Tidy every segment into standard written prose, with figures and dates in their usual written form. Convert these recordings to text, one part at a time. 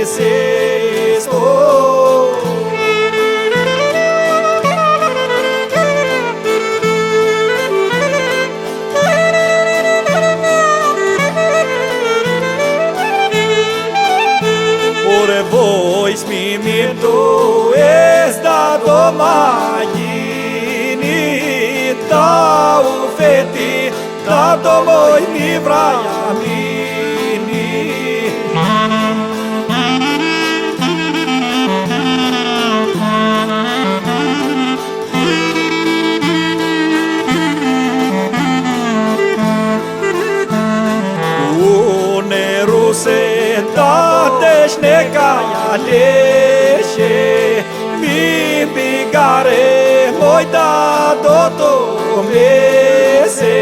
sesto. Ore voi smimim tu es da domagini da ufeti da domoi mi vraja mini. Une ruse da teșnecaia leșe mi bigare moi da doto mese.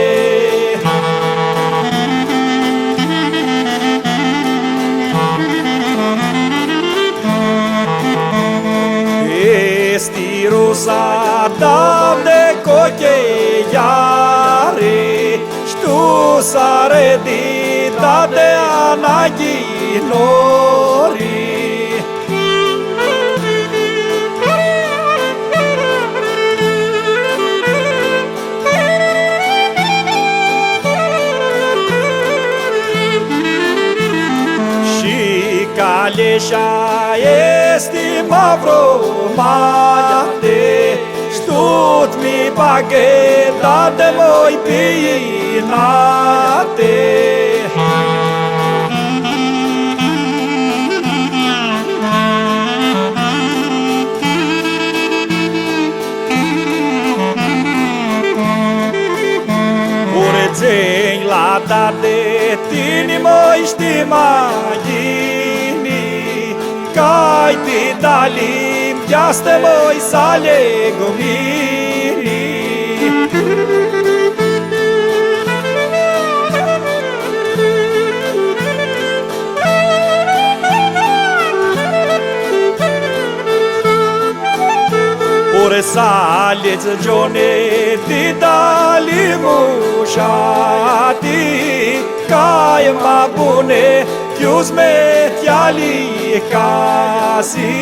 Esti rusa dam de cocheiare știu sare dita de anaghinori. Caleșa este mavro maiate, ștut mi bagheta de moi pinate. Urețeni la dar de tine moi stimagini, cai ti dalim jaste moi sale gomiri. Ore salez gione ti dalimushati, cai ma bune chius me tiali casi.